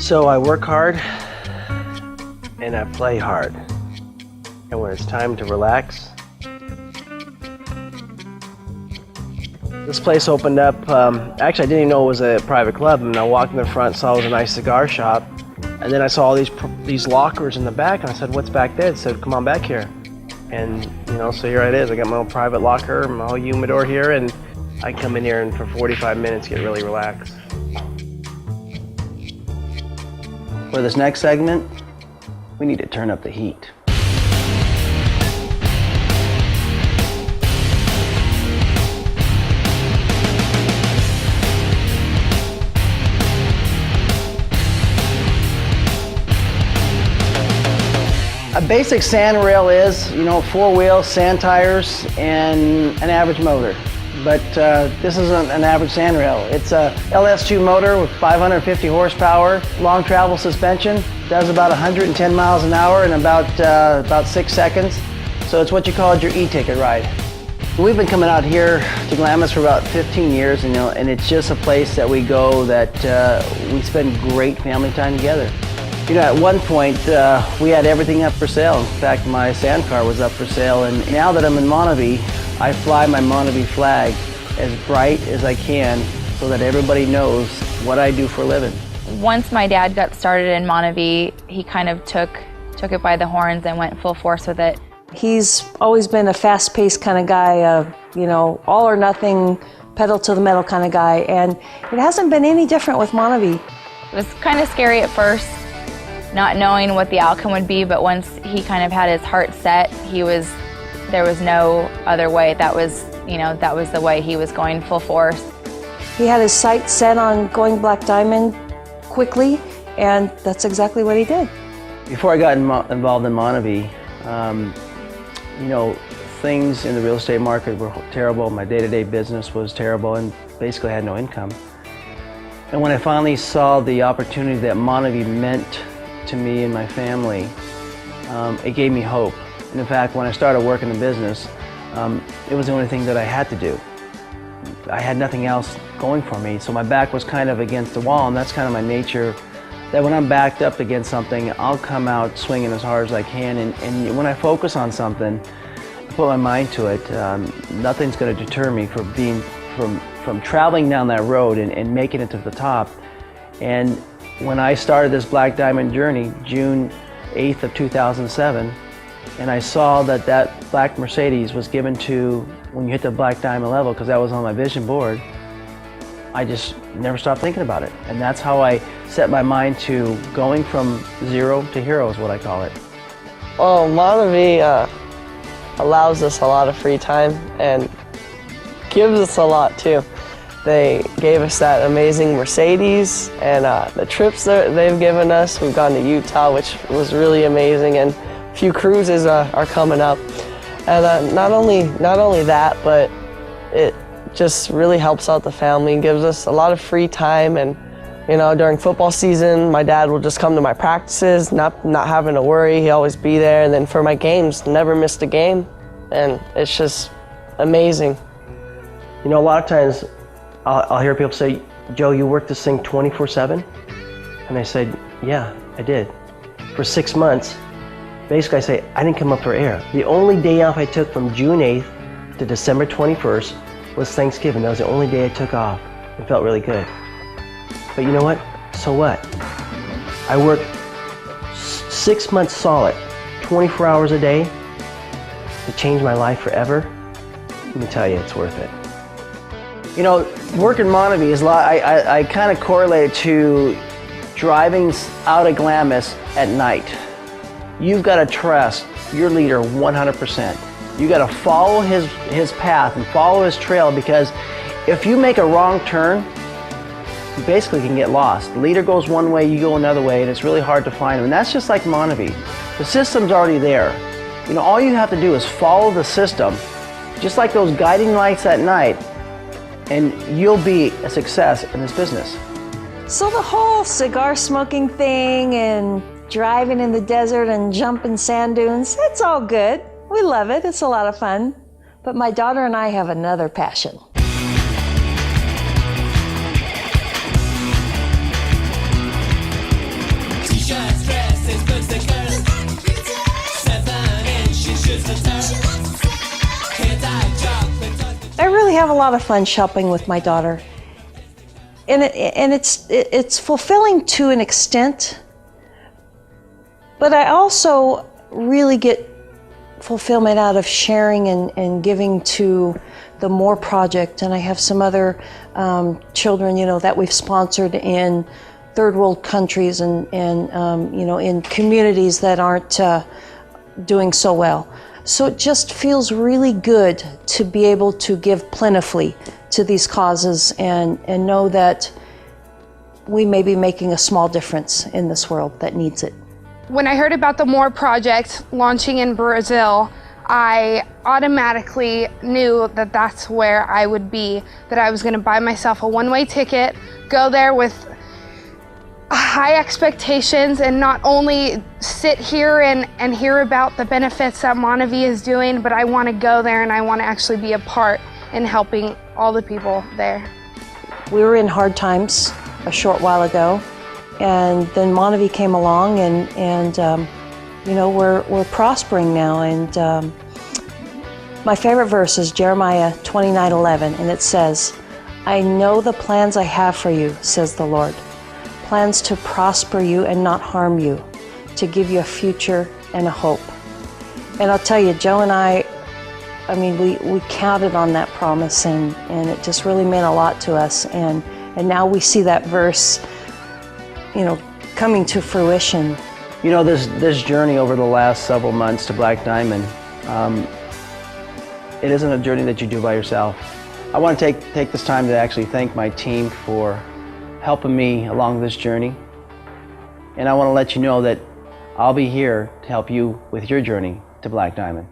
So I work hard and I play hard. And when it's time to relax, this place opened up. Actually, I didn't even know it was a private club. And I walked in the front, saw it was a nice cigar shop. And then I saw all these lockers in the back, and I said, "What's back there?" It said, "Come on back here." And so here it is. I got my own private locker, my whole humidor here, and I come in here and for 45 minutes get really relaxed. For this next segment, we need to turn up the heat. A basic sand rail is, 4 wheels, sand tires, and an average motor. But this isn't an average sand rail. It's a LS2 motor with 550 horsepower, long travel suspension, does about 110 miles an hour in about 6 seconds. So it's what you call your e-ticket ride. We've been coming out here to Glamis for about 15 years, and it's just a place that we go that we spend great family time together. At one point, we had everything up for sale. In fact, my sand car was up for sale, and now that I'm in MonaVie, I fly my MonaVie flag as bright as I can so that everybody knows what I do for a living. Once my dad got started in MonaVie, he kind of took it by the horns and went full force with it. He's always been a fast-paced kind of guy, all or nothing, pedal to the metal kind of guy, and it hasn't been any different with MonaVie. It was kind of scary at first, not knowing what the outcome would be, but once he kind of had his heart set, there was no other way. That was the way he was going, full force. He had his sights set on going Black Diamond quickly, and that's exactly what he did. Before I got involved in MonaVie, things in the real estate market were terrible. My day-to-day business was terrible, and basically I had no income. And when I finally saw the opportunity that MonaVie meant to me and my family, it gave me hope. And in fact, when I started working in business, it was the only thing that I had to do. I had nothing else going for me, so my back was kind of against the wall, and that's kind of my nature, that when I'm backed up against something, I'll come out swinging as hard as I can, and when I focus on something, I put my mind to it, nothing's going to deter me from traveling down that road and making it to the top. And when I started this Black Diamond journey, June 8th of 2007, and I saw that black Mercedes was given to when you hit the Black Diamond level, because that was on my vision board, I just never stopped thinking about it. And that's how I set my mind to going from zero to hero, is what I call it. Well, MonaVie allows us a lot of free time and gives us a lot too. They gave us that amazing Mercedes, and the trips that they've given us, we've gone to Utah, which was really amazing, and a few cruises are coming up. And not only that, but it just really helps out the family, gives us a lot of free time. And during football season, my dad will just come to my practices, not having to worry. He'll always be there. And then for my games, never missed a game, and it's just amazing. A lot of times I'll hear people say, "Joe, you work this thing 24/7?" And I said, "Yeah, I did. For 6 months." Basically, I say, I didn't come up for air. The only day off I took from June 8th to December 21st was Thanksgiving. That was the only day I took off. It felt really good. But you know what? So what? I worked 6 months solid, 24 hours a day to change my life forever. Let me tell you, it's worth it. Working MonaVie is a lot. I kind of correlate it to driving out of Glamis at night. You've got to trust your leader 100%. You got to follow his path and follow his trail, because if you make a wrong turn, you basically can get lost. The leader goes one way, you go another way, and it's really hard to find him. And that's just like MonaVie. The system's already there. All you have to do is follow the system, just like those guiding lights at night, and you'll be a success in this business. So the whole cigar smoking thing and driving in the desert and jumping sand dunes, it's all good. We love it, it's a lot of fun. But my daughter and I have another passion. have a lot of fun shopping with my daughter. And it's fulfilling to an extent, but I also really get fulfillment out of sharing and giving to the MORE project. And I have some other children, that we've sponsored in third world countries and in communities that aren't doing so well. So it just feels really good to be able to give plentifully to these causes and know that we may be making a small difference in this world that needs it. When I heard about the MORE project launching in Brazil, I automatically knew that that's where I would be, that I was going to buy myself a one-way ticket, go there with high expectations, and not only sit here and hear about the benefits that MonaVie is doing, but I want to go there and I want to actually be a part in helping all the people there. We were in hard times a short while ago, and then MonaVie came along, and we're prospering now. And my favorite verse is Jeremiah 29:11, and it says, "I know the plans I have for you, says the Lord, plans to prosper you and not harm you, to give you a future and a hope." And I'll tell you, Joe and I mean, we counted on that promise, and it just really meant a lot to us. And now we see that verse, coming to fruition. This journey over the last several months to Black Diamond, it isn't a journey that you do by yourself. I want to take this time to actually thank my team for helping me along this journey. And I want to let you know that I'll be here to help you with your journey to Black Diamond.